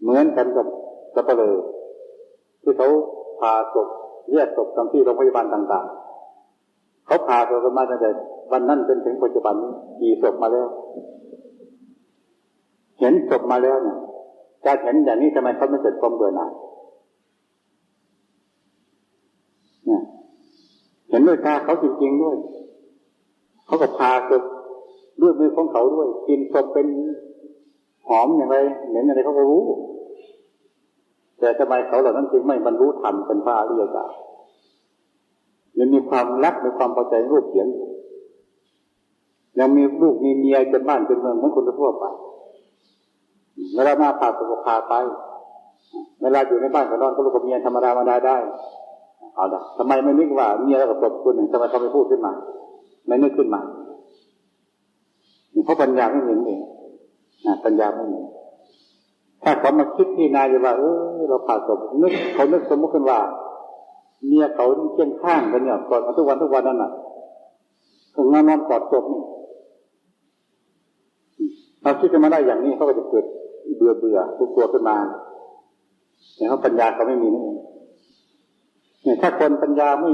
เหมือนกันกับสัปเหร่อที่เขาผ่าศพแยกศพตามที่โรงพยาบาลต่างๆเขาผ่าศพกันมาตั้งแต่วันนั้นจนถึงปัจจุบันนี้กี่ศพมาแล้วเห็นศพมาแล้วเนี่ยการเห็นอย่างนี้ทำไมเขาไม่เกิดความเบื่อหน่ายเนี่ยเห็นด้วยตาเขาจริงๆด้วยเขาก็พาศพด้วยมือของเขาด้วยกินศพเป็นหอมอย่างไรเหม็นอะไรเขาก็รู้แต่ทำไมเขาเหล่านั้นจึงไม่บรรลุธรรมเป็นพระอริยเจ้ายังมีความรักมีความพอใจรูปเสียงยังมีลูกมีเมียเป็นบ้านเป็นเมืองเหมือนคนทั่วไปเวลามาพาศพพาไปเวลาอยู่ในบ้านก็นอนก็ลูกกับเมียธรรมดาได้เอาละทำไมไม่นึกว่าเมียแล้วกับศพคนหนึ่งทำไมเขาไม่พูดขึ้นมาไม่นึกขึ้นมาเพราะปัญญาไม่เห็นเองปัญญาไม่เห็นถ้าเขามาคิดที่นายจะว่าเราผ่าศพนึกเขานึกสมมติขึ้นว่าเมียเขาเคียงข้างกันเนี่ยกอดมาทุกวันนั่นน่ะก็นอนกอดศพนี่เราคิดกันมาได้อย่างนี้เขาก็จะเกิดเบื่อตัวขึ้นมาเนี่ยเขาปัญญาเขาไม่มีนั่นเองเนี่ยถ้าคนปัญญาไม่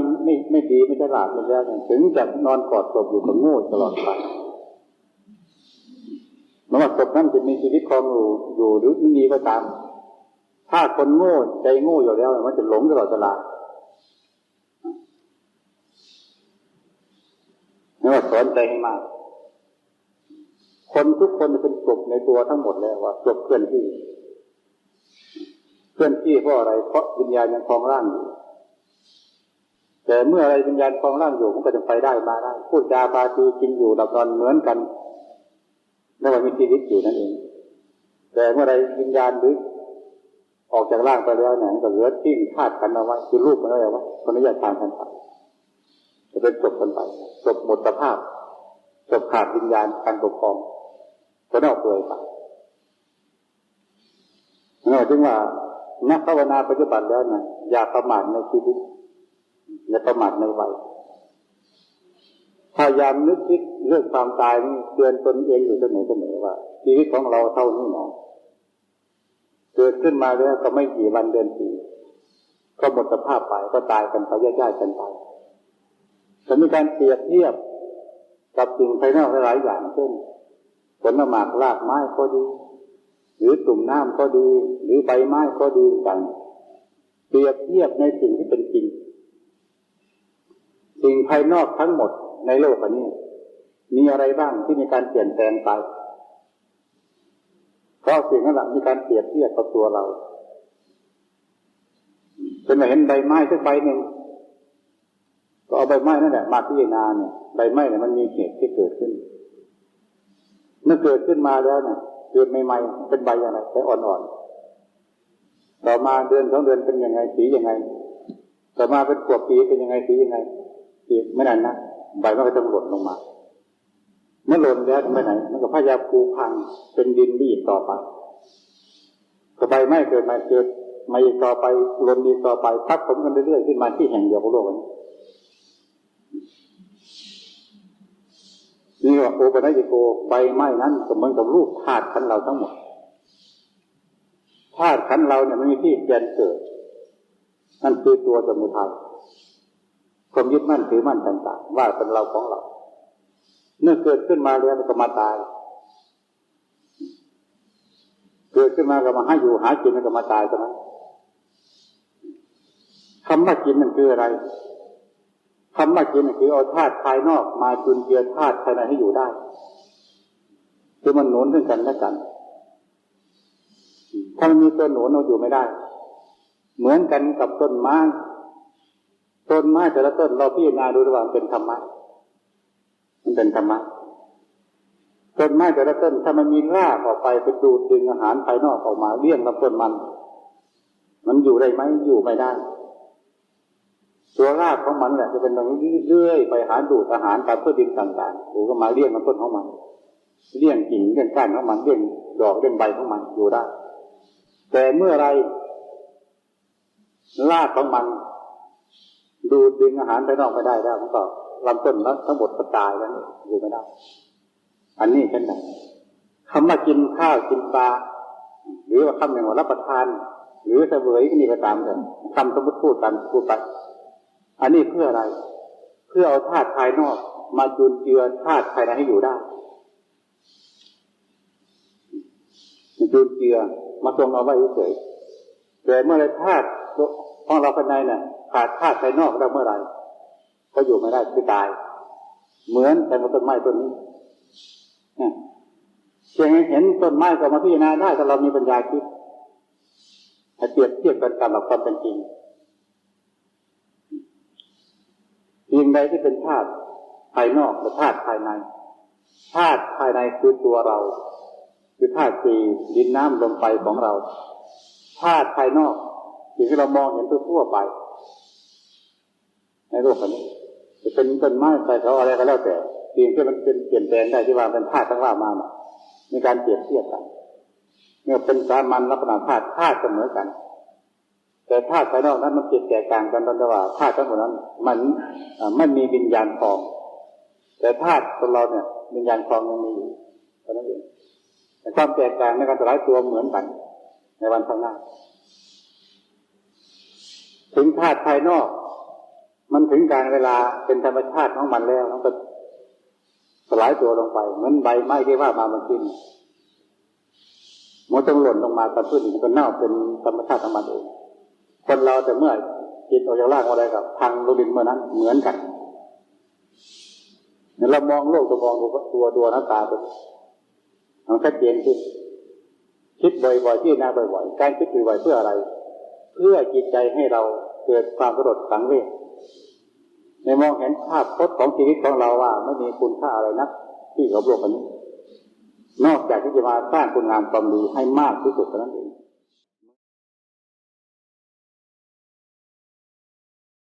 ดีไม่ฉลาดแล้วเนี่ยถึงจะนอนกอดศพอยู่ก็โง่ตลอดไปไม่ว่าศพนั้นจะมีชีวิตครองอยู่หรือไม่มีก็ตามถ้าคนโง่ใจโง่อยู่แล้วมันจะหลงตลอดเวลาไม่ว่าสอนใจให้มากคนทุกคนเป็นศพในตัวทั้งหมดแล้วว่าศพเคลื่อนที่เพราะอะไรเพราะวิญญาณยังครองร่างอยู่แต่เมื่ออะไรวิญญาณครองร่างอยู่มันก็จะไปได้มาได้พูดจาปาทีกินอยู่หลับนอนเหมือนกันไม่ว่ามีชีวิตอยู่นั่นเองแต่เมื่อไรวิญญาณหรือออกจากร่างไปแล้วเนี่ยก็เหลือทิ้งธาตุขันธ์เอาไว้คือรูปมันเอาไว้คนละอย่างทางกันไปจะเป็นศพกันไปศพหมดสภาพศพขาดวิญญาณการปกครองก็นอกเปลือยไปจึงว่านักภาวนาปัจจุบันแล้วนะอย่าประมาทในชีวิตอย่าประมาทในวัยพยายามนึกคิดเรื่องความตายนี่เตือนตนเองอยู่เสมอว่าชีวิตของเราเท่านี้หนอเกิดขึ้นมาแล้วก็ไม่กี่วันเดือนปีก็หมดสภาพไปก็ตายกันไปแยกกันไปจะมีการเปรียบเทียบกับสิ่งภายนอกหลายอย่างเช่นผลหมากรากไม้ก็ดีหรือตุ่มน้ำก็ดีหรือใบไม้ก็ดีกันเปรียบเทียบในสิ่งที่เป็นจริงสิ่งภายนอกทั้งหมดในโลกอันนี้มีอะไรบ้างที่มีการเปลี่ยนแปลงไปเพราะสิ่งนั้นแหละมีการเปรียบเทียบกับตัวเราจนเราเห็นใบไม้สักใบหนึ่งก็เอาใบไม้นั่นแหละมาพิจารณาเนี่ยใบไม้เนี่ยมันมีเหตุที่เกิดขึ้นเมื่อเกิดขึ้นมาแล้วเนี่ยเกิดใหม่ๆเป็นใบอะไรใบอ่อนๆต่อมาเดือน2 เดือนเป็นยังไงสียังไงต่อมาเป็นขวบปีเป็นยังไงสียังไงอีกไม่นานนะใบมันก็จะหล่นลงมาเมื่อหล่นแล้วไปไหนมันก็พยายามปูพังเป็นดินบีบต่อไปก็ใบไม้เกิดมาอีกต่อไปหล่นอีกต่อไปทับถมกันเรื่อยๆขึ้นมาที่แห่งเดียวของโลกนี้นี่ว่าโอปนัญญิโกใบไม้นั้นก็เหมือนกับรูปธาตุขันธ์เราทั้งหมดธาตุขันธ์เราเนี่ยไม่มีที่เปลี่ยนเกิดนั่นคือตัวสมุทัยความยึดมั่นถือมั่นต่างๆว่าเป็นเราของเราเมื่อเกิดขึ้นมาแล้วมันก็มาตายเกิดขึ้นมาก็มาให้อยู่หากินมันก็มาตายใช่ไหมคำว่ากินมันคืออะไรคำว่ากินมันคือเอาธาตุภายนอกมาจุนเจือธาตุภายในให้อยู่ได้คือมันหนุนซึ่งกันและกันถ้ามันมีตัวหนุนเราอยู่ไม่ได้เหมือนกันกับต้นไม้แต่ละต้นเราพิจารณาดูระหว่างเป็นธรรมะมันเป็นธรรมะต้นไม้แต่ละต้นถ้ามันมีรากออกไปไปดูดดึงอาหารภายนอกออกมาเลี้ยงลำต้นมันอยู่ได้ไหมอยู่ไม่ได้ตัวรากของมันแหละจะเป็นตรงนี้เรื่อยไปหาดูดอาหารตามพืชดินต่างๆก็มาเลี้ยงลำต้นของมันเลี้ยงกิ่งเลี้ยงก้านของมันเลี้ยงดอกเลี้ยงใบของมันอยู่ได้แต่เมื่อไรรากของมันดูดดึงอาหารภายนอกไม่ได้แล้วมันก็ลำต้นนั้นทั้งหมดก็ตายแล้วนี่อยู่ไม่ได้อันนี้เช่นนั้นคำว่ากินข้าวกินปลา หรือว่าคำหนึ่งว่ารับประทานหรือเสวยก็นี่ก็ตามกันคำสมมติพูดกันพูดไปอันนี้เพื่ออะไรเพื่อเอาธาตุภายนอกมาจุนเจือธาตุภายในให้อยู่ได้จุนเจือมาทรงเอาไว้เฉยแต่เมื่อไรธาตุของเราภายในเนี่ยขาดธาตุภายนอกแล้วเมื่อไรก็อยู่ไม่ได้คือตายเหมือนแต่ต้นไม้ต้นนี้เพียงเห็นต้นไม้ก็มาพิจารณาได้ถ้าเรามีปัญญาคิดให้เปรียบเทียบกันกับหลักความเป็นจริงสิ่งใดที่เป็นธาตุภายนอกและธาตุภายในธาตุภายในคือตัวเราคือธาตุสี่ดินน้ำลมไฟของเราธาตุภายนอกสิ่งที่เรามองเห็นทั่วไปในโลกนี้จะเป็นต้นไม้ใบเขาอะไรก็แล้วแต่สิ่งที่มันเป็นเปลี่ยนแปลงได้ที่ว่าเป็นธาตุทั้งว่ามาในการเปรียบเทียบกันเมื่อเป็นสามัญลักษณะธาตุเสมอกันแต่ธาตุภายนอกนั้นมันเปลี่ยนแตกต่างกันตรงที่ว่าธาตุทั้งหมดนั้นมันไม่มีวิญญาณครองแต่ธาตุของเราเนี่ยวิญญาณครองยังมีอยู่เพราะนั้นเองแต่ความแตกต่างในการสลายตัวเหมือนกันในวันข้างหน้าถึงธาตุภายนอกมันถึงการเวลาเป็นธรรมชาติของมันแล้วมันก็สลายตัวลงไปเหมือนใบไม้ที่ว่ามามันกินมันต้องหล่นลงมาตามพื้นมันก็เน่าเป็นธรรมชาติของมันเองคนเราแต่เมื่อจิตออกจากร่างอะไรกับทางโลดินเมื่อนั้นเหมือนกันเรามองโลกเรามองตัวหน้าตาเป็นมันชัดเจนขึ้นคิดบ่อยๆที่น่าบ่อยๆการคิดบ่อยๆเพื่ออะไรเพื่อจิตใจให้เราเกิดความสลดสังเวชในมองเห็นภาพพจน์ของชีวิตของเราว่าไม่มีคุณค่าอะไรนักที่กับโลกนี้นอกจากที่จะมาสร้างคุณงามความดีให้มากที่สุดเท่านั้นเอง